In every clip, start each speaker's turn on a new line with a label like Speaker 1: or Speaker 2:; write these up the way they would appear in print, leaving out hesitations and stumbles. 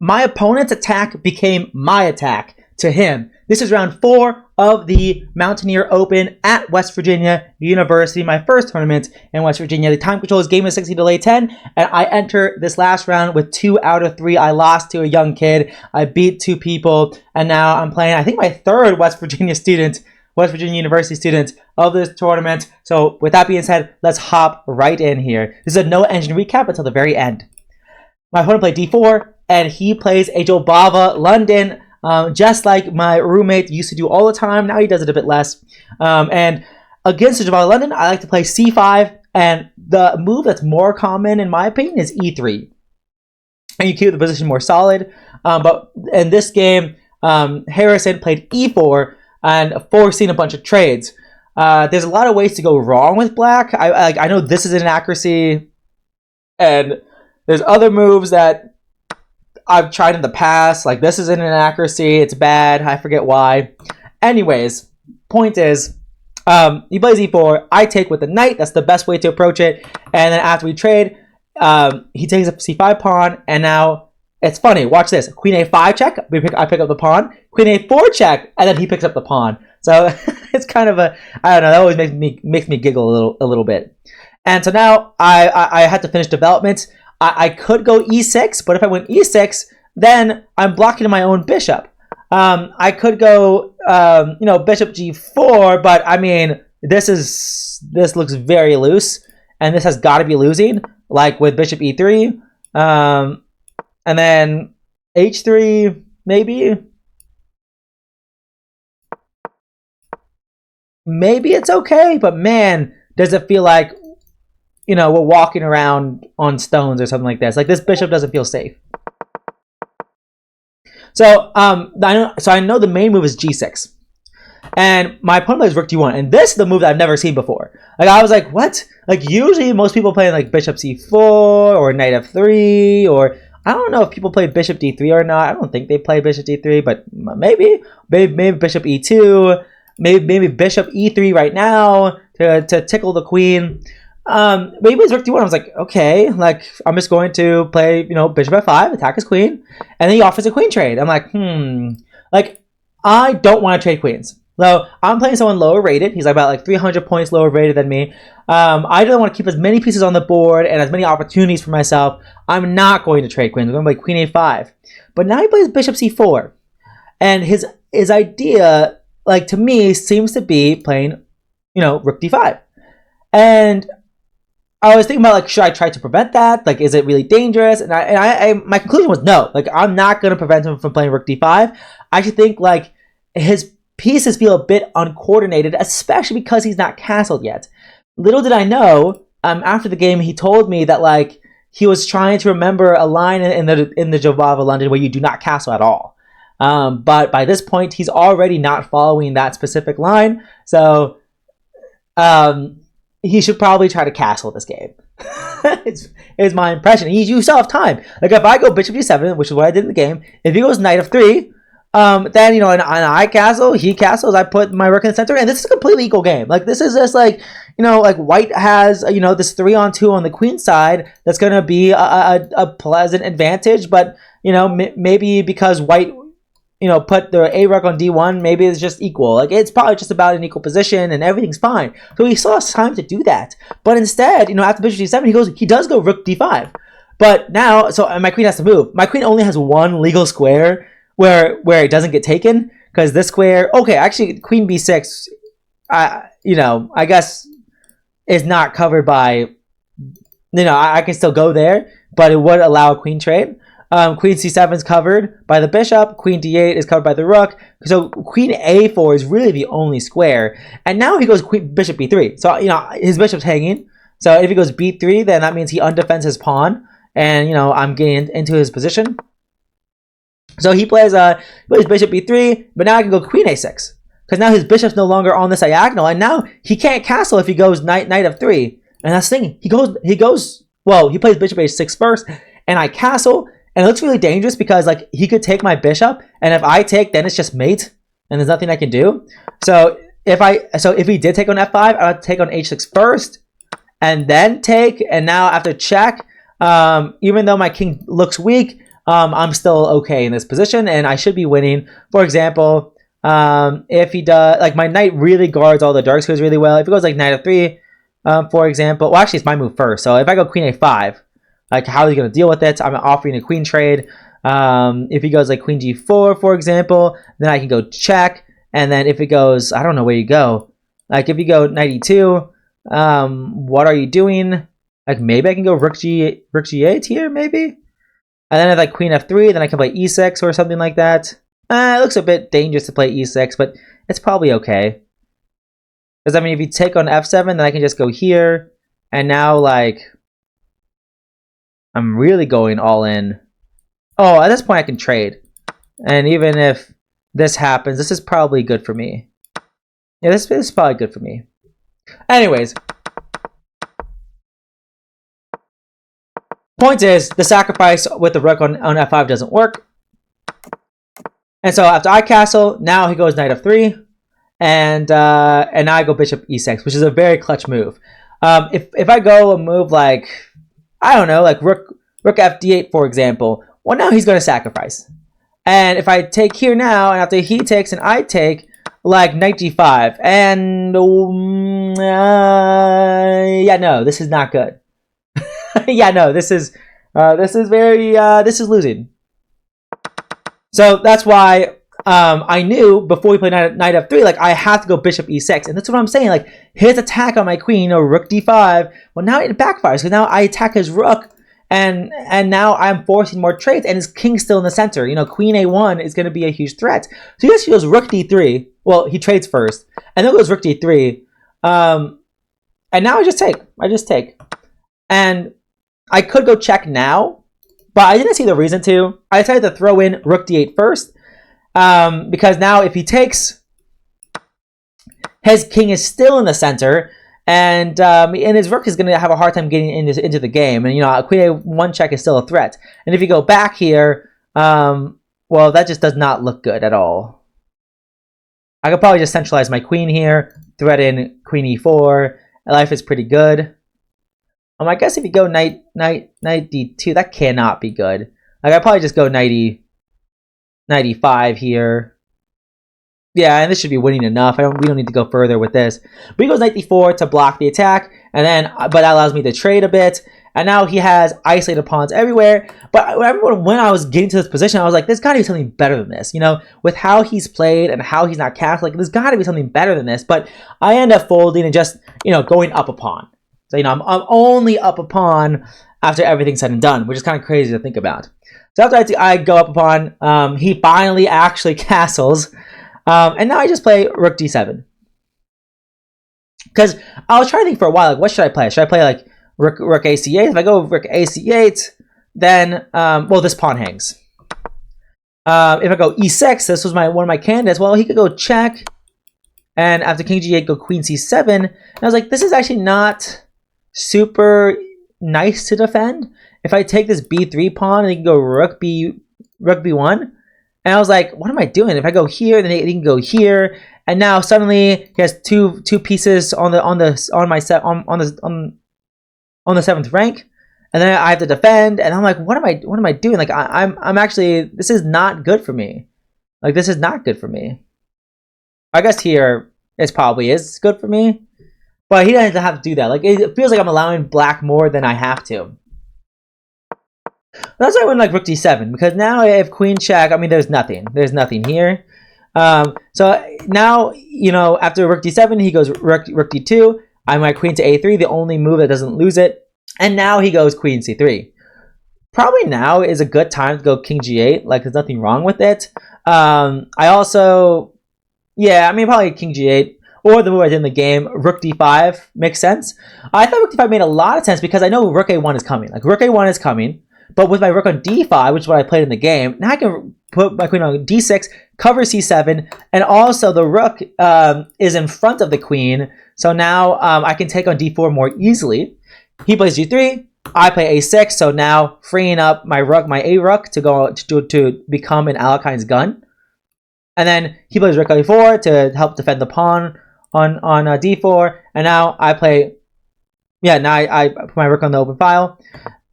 Speaker 1: my opponent's attack became my attack to him. This is round 4 of the Mountaineer Open at West Virginia University, my first tournament in West Virginia. The time control is game of 60 delay 10, and I enter this last round with 2 out of 3. I lost to a young kid. I beat 2 people, and now I'm playing, I think, my third West Virginia University student of this tournament. So with that being said, let's hop right in here. This is a no engine recap until the very end. My opponent played d4, and he plays a Jobava London, just like my roommate used to do all the time. Now he does it a bit less. And against the Jobava London, I like to play c5, and the move that's more common, in my opinion, is e3. And you keep the position more solid. But in this game, Harrison played e4 and forcing a bunch of trades. There's a lot of ways to go wrong with black. I know this is an accuracy, and there's other moves that I've tried in the past, like this isn't an accuracy, it's bad, I forget why. Anyways, point is, he plays e4, I take with the knight, that's the best way to approach it, and then after we trade, he takes up c5 pawn, and now, it's funny, watch this, queen a5 check, I pick up the pawn, queen a4 check, and then he picks up the pawn. So, it's kind of a, I don't know, that always makes me giggle a little bit. And so now, I had to finish development. I could go e6, but if I went e6, then I'm blocking my own bishop. I could go, bishop g4, but I mean, this looks very loose, and this has got to be losing, like with bishop e3, and then h3, maybe. Maybe it's okay, but man, does it feel like, we're walking around on stones or something like this. Like, this bishop doesn't feel safe. So, I know the main move is g6. And my opponent plays rook d1. And this is the move that I've never seen before. Like, I was like, what? Like, usually most people play like bishop c4 or knight f3, or I don't know if people play bishop d3 or not. I don't think they play bishop d3, but maybe bishop e2, maybe bishop e3 right now to tickle the queen. Maybe it's rook d1. I was like, okay, like I'm just going to play, bishop f5, attack his queen, and then he offers a queen trade. I'm like, like I don't want to trade queens. So I'm playing someone lower rated. He's about like 300 points lower rated than me. I don't want to keep as many pieces on the board and as many opportunities for myself. I'm not going to trade queens. I'm going to play queen a5. But now he plays bishop c4, and his idea, like to me, seems to be playing, rook d5, and I was thinking about, like, should I try to prevent that? Like, is it really dangerous? And my conclusion was no. Like, I'm not going to prevent him from playing rook d5. I should think, like, his pieces feel a bit uncoordinated, especially because he's not castled yet. Little did I know, after the game, he told me that, like, he was trying to remember a line in the Jobava London where you do not castle at all. But by this point, he's already not following that specific line. So, he should probably try to castle this game. It's my impression. You still have time. Like, if I go bishop d7, which is what I did in the game, if he goes knight f3, then, and I castle, he castles, I put my rook in the center, and this is a completely equal game. Like, this is just like, like white has, this 3-on-2 on the queen side that's going to be a pleasant advantage, but, maybe because white, put the a rook on d1, maybe it's just equal. Like, it's probably just about an equal position and everything's fine. So he still has time to do that. But instead, after bishop d7, he does go rook d5. But now, so my queen has to move. My queen only has one legal square where it doesn't get taken, because this square, okay, actually, queen b6, I guess is not covered by, I can still go there, but it would allow a queen trade. Queen c7 is covered by the bishop. Queen d8 is covered by the rook. So queen a4 is really the only square. And now he goes bishop b3. So, his bishop's hanging. So if he goes b3, then that means he undefends his pawn. And, I'm getting into his position. So he plays bishop b3, but now I can go queen a6. Because now his bishop's no longer on this diagonal. And now he can't castle if he goes knight f3. And that's the thing. He plays bishop h6 first. And I castle. And it looks really dangerous because, like, he could take my bishop, and if I take, then it's just mate, and there's nothing I can do. So if he did take on f5, I would take on h6 first, and then take. And now after check, even though my king looks weak, I'm still okay in this position, and I should be winning. For example, if he does, like, my knight really guards all the dark squares really well. If it goes like knight f3, for example, well, actually it's my move first. So if I go queen a5, like, how is he going to deal with it? I'm offering a queen trade. If he goes like queen g4, for example, then I can go check. And then if it goes, I don't know where you go. Like, if you go knight e2, what are you doing? Like, maybe I can go rook g8 here, maybe. And then if like queen f3, then I can play e6 or something like that. It looks a bit dangerous to play e6, but it's probably okay. Because, I mean, if you take on f7, then I can just go here. And now, like, I'm really going all in. Oh, at this point I can trade. And even if this happens, this is probably good for me. Yeah, this is probably good for me. Anyways. Point is, the sacrifice with the rook on f5 doesn't work. And so after I castle, now he goes knight f3. And now I go bishop e6, which is a very clutch move. If I go a move like, I don't know, like rook f d8, for example, well, now he's going to sacrifice. And if I take here now, and after he takes and I take, like knight g5, and yeah, no, this is not good. Yeah, no, this is losing. So that's why I knew before we played knight f3, like, I have to go bishop e6, and that's what I'm saying. Like, his attack on my queen, rook d5, well, now it backfires because now I attack his rook, and now I'm forcing more trades, and his king's still in the center. You know, queen a1 is going to be a huge threat. So he goes rook d3. Well, he trades first, and then goes rook d3, and now I just take. And I could go check now, but I didn't see the reason to. I decided to throw in rook d8 first, because now if he takes, his king is still in the center, and his rook is going to have a hard time getting into the game. And, you know, queen a1 check is still a threat. And if you go back here, well, that just does not look good at all. I could probably just centralize my queen here, threaten queen e4. Life is pretty good. I guess if you go knight d2, that cannot be good. Like, I'd probably just go knight e5 here. Yeah, and this should be winning enough. We don't need to go further with this. But he goes knight d4 to block the attack, and then, but that allows me to trade a bit. And now he has isolated pawns everywhere. But I remember when I was getting to this position, I was like, there's got to be something better than this. You know, with how he's played and how he's not cast, like, there's got to be something better than this. But I end up folding and just, you know, going up a pawn. So, you know, I'm only up a pawn after everything's said and done, which is kind of crazy to think about. So after I go up a pawn, he finally actually castles. And now I just play rook d7. Because I was trying to think for a while, like, what should I play? Should I play, like, rook ac8? If I go rook ac8, then, well, this pawn hangs. If I go e6, this was one of my candidates. Well, he could go check. And after king g8, go queen c7. And I was like, this is actually not super nice to defend. If I take this b3 pawn, and he can go rook b1. And I was like, what am I doing? If I go here, then he can go here, and now suddenly he has two pieces on the seventh rank, and then I have to defend, and I'm like, what am I doing? Like, I'm actually, this is not good for me. Like, this is not good for me. I guess here it probably is good for me, but he doesn't have to do that. Like, it feels like I'm allowing black more than I have to. That's why I went like rook d7, because now if queen check, I mean, there's nothing here. So now, you know, after rook d7, he goes rook d2. I might queen to a3, the only move that doesn't lose it. And now he goes queen c3. Probably now is a good time to go king g8. Like, there's nothing wrong with it. I also, yeah, I mean, probably king g8. Or the move I did in the game, rook d5 makes sense. I thought rook d5 made a lot of sense because I know rook a1 is coming. Like, rook a1 is coming. But with my rook on d5, which is what I played in the game, now I can put my queen on d6, cover c7, and also the rook is in front of the queen. So now I can take on d4 more easily. He plays g3, I play a6, so now freeing up my a rook to go to become an Alekhine's gun. And then he plays rook a4 to help defend the pawn on d4. And now I play, yeah, now I put my rook on the open file.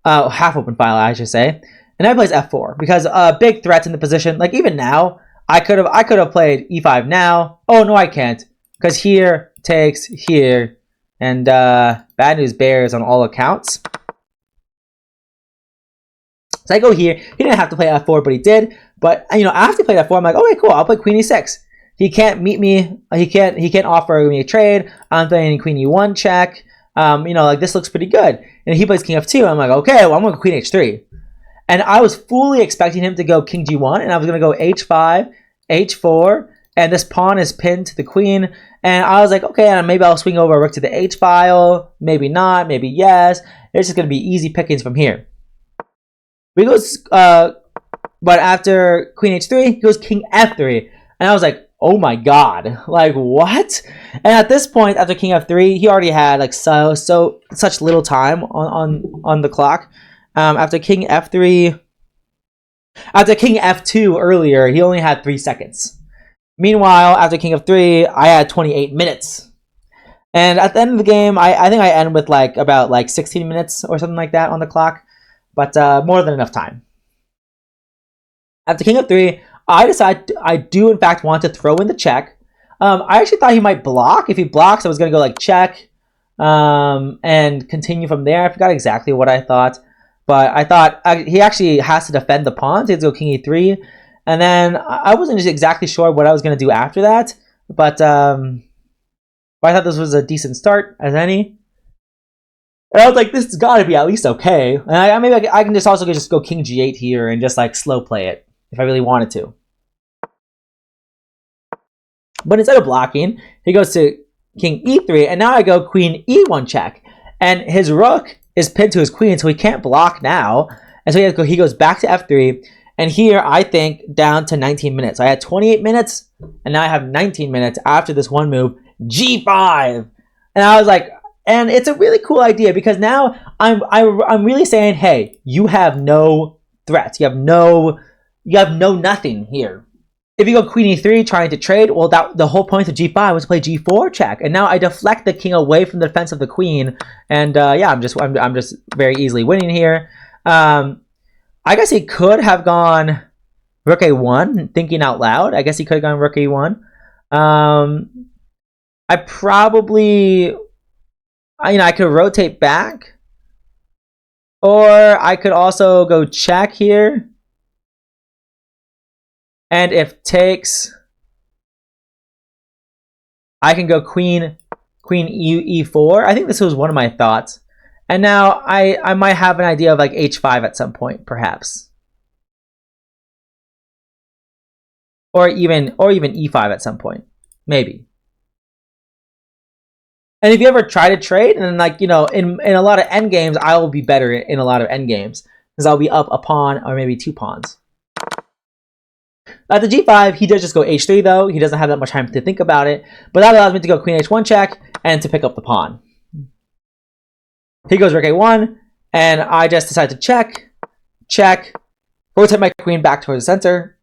Speaker 1: Half open file, I should say. And now he plays f4 because big threats in the position. Like even now, I could have played e5 now. Oh no, I can't because here takes here, and bad news bears on all accounts. So I go here. He didn't have to play f4, but he did. But you know, after he played f4, I'm like, okay, cool. I'll play queen e6. He can't meet me. He can't offer me a trade. I'm playing queen e1 check. You know, like this looks pretty good. And he plays king f2. I'm like, okay, well, I'm going to go queen h3. And I was fully expecting him to go king g1, and I was going to go h5, h4, and this pawn is pinned to the queen. And I was like, okay, maybe I'll swing over a rook to the h file. Maybe not. Maybe yes. It's just going to be easy pickings from here. We goes, but after queen h3, he goes king f3, and I was like, oh my god, like what? And at this point, after king f3, he already had like such little time on the clock. After king f3, after king f2 earlier, he only had 3 seconds. Meanwhile, after king f3, I had 28 minutes. And at the end of the game, I think I end with about 16 minutes or something like that on the clock. But more than enough time. After king f3, I decide I do in fact want to throw in the check. I actually thought he might block. If he blocks, I was going to go like check and continue from there. I forgot exactly what I thought. But I thought he actually has to defend the pawn. So he has to go king e3. And then I wasn't just exactly sure what I was going to do after that. But I thought this was a decent start as any. And I was like, this has got to be at least okay. And maybe I can just also just go king g8 here and just like slow play it if I really wanted to. But instead of blocking, he goes to king e3, and now I go queen e1 check. And his rook is pinned to his queen, so he can't block now. And so he goes back to f3. And here, I think, down to 19 minutes. I had 28 minutes, and now I have 19 minutes after this one move, g5. And I was like, and it's a really cool idea because now I'm really saying, hey, you have no threats. You have no nothing here. If you go queen e3 trying to trade, well, the whole point of g5 was to play g4 check, and now I deflect the king away from the defense of the queen, and yeah, I'm just very easily winning here. I guess he could have gone rook a1, thinking out loud. I guess he could have gone rook a1. I probably, I could rotate back, or I could also go check here. And if takes, I can go queen e4. I think this was one of my thoughts. And now I might have an idea of like h5 at some point, perhaps. Or even e5 at some point. Maybe. And if you ever try to trade, and then in a lot of endgames, I will be better in a lot of endgames. Because I'll be up a pawn or maybe 2 pawns. At the g5, he does just go h3 though. He doesn't have that much time to think about it. But that allows me to go queen h1 check and to pick up the pawn. He goes rook a1, and I just decide to check, rotate my queen back towards the center,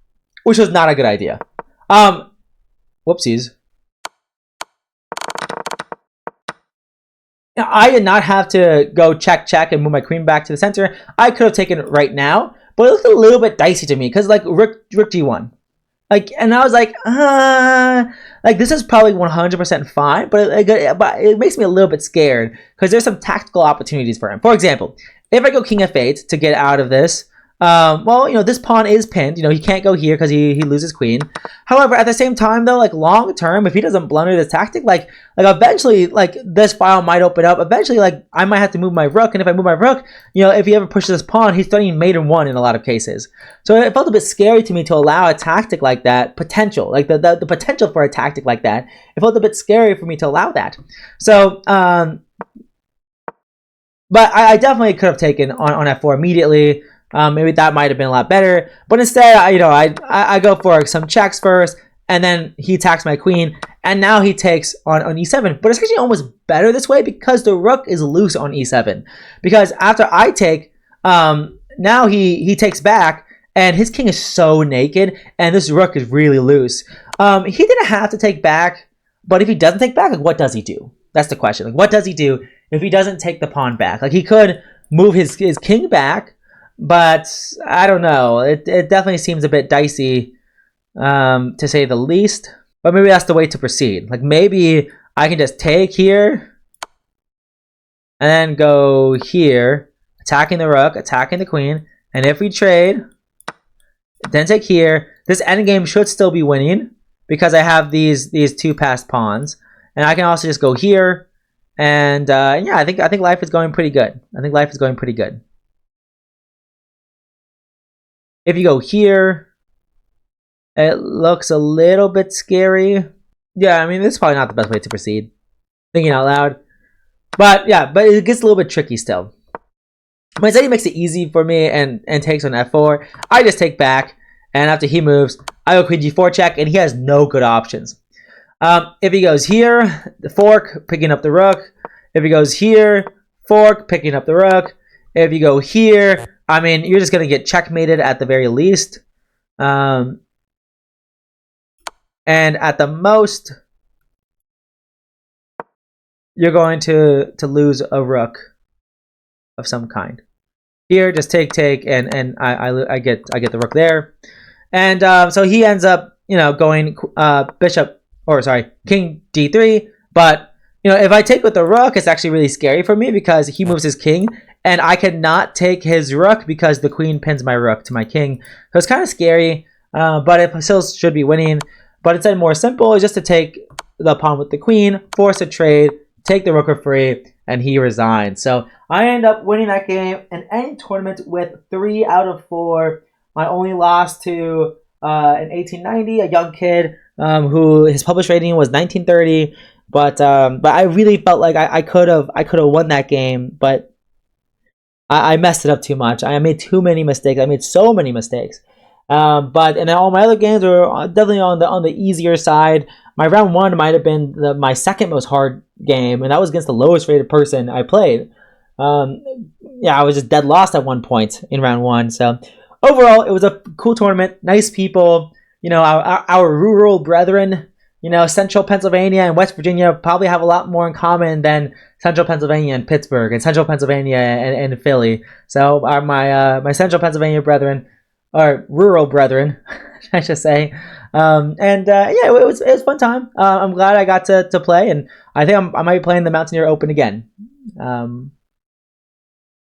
Speaker 1: which was not a good idea. Whoopsies. Now, I did not have to go check and move my queen back to the center. I could have taken it right now, but it looked a little bit dicey to me because like rook g1. And I was like, this is probably 100% fine, but it makes me a little bit scared because there's some tactical opportunities for him. For example, if I go king f8 to get out of this, this pawn is pinned. He can't go here because he loses queen. However, at the same time, though, long term, if he doesn't blunder this tactic, eventually, this file might open up. Eventually, I might have to move my rook, and if I move my rook, if he ever pushes this pawn, he's threatening mate in 1 in a lot of cases. So it felt a bit scary to me to allow a tactic like that, potential, the potential for a tactic like that. It felt a bit scary for me to allow that. So, but I definitely could have taken on f4 immediately. Maybe that might have been a lot better, but instead, I go for some checks first, and then he attacks my queen, and now he takes on e7. But it's actually almost better this way because the rook is loose on e7. Because after I take, now he takes back, and his king is so naked, and this rook is really loose. He didn't have to take back, but if he doesn't take back, what does he do? That's the question. What does he do if he doesn't take the pawn back? He could move his king back. but I don't know. It definitely seems a bit dicey, to say the least. But maybe that's the way to proceed. Like maybe I can just take here and then go here, attacking the rook, attacking the queen, and if we trade, then take here. This endgame should still be winning because I have these two passed pawns, and I can also just go here, and yeah, I think life is going pretty good. I think life is going pretty good. If you go here, it looks a little bit scary. Yeah, I mean, this is probably not the best way to proceed. Thinking out loud. But yeah, but it gets a little bit tricky still. But instead he makes it easy for me and takes on f4. I just take back, and after he moves, I go queen g4 check, and he has no good options. If he goes here, the fork, picking up the rook. If he goes here, fork, picking up the rook. If you go here, I mean, you're just going to get checkmated at the very least. And at the most, you're going to lose a rook of some kind. Here, just take, and I get the rook there. And so he ends up, going king d3. But if I take with the rook, it's actually really scary for me because he moves his king, and I cannot take his rook because the queen pins my rook to my king. So it's kind of scary, but it still should be winning. But instead, more simple is just to take the pawn with the queen, force a trade, take the rook for free, and he resigns. So I end up winning that game and ending tournament with 3 out of 4. My only loss to in 1890, a young kid who his published rating was 1930. But I really felt like I could have won that game, but I messed it up too much. I made too many mistakes. I made so many mistakes. But and then all my other games were definitely on the easier side. My round 1 might have been my second most hard game, and that was against the lowest rated person I played. Yeah, I was just dead lost at one point in round 1. So overall, it was a cool tournament. Nice people. Our rural brethren. Central Pennsylvania and West Virginia probably have a lot more in common than Central Pennsylvania and Pittsburgh, and Central Pennsylvania and Philly. So my Central Pennsylvania brethren, or rural brethren, I should say. Yeah, it was a fun time. I'm glad I got to play, and I think I might be playing the Mountaineer Open again, one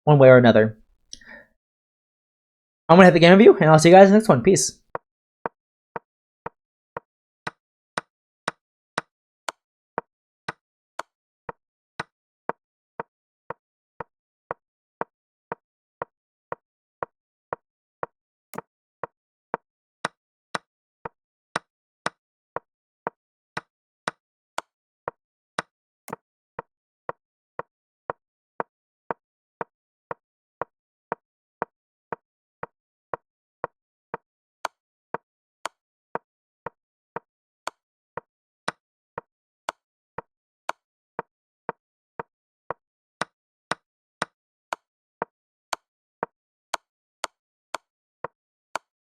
Speaker 1: way or another. I'm gonna hit the game review, and I'll see you guys in the next one. Peace.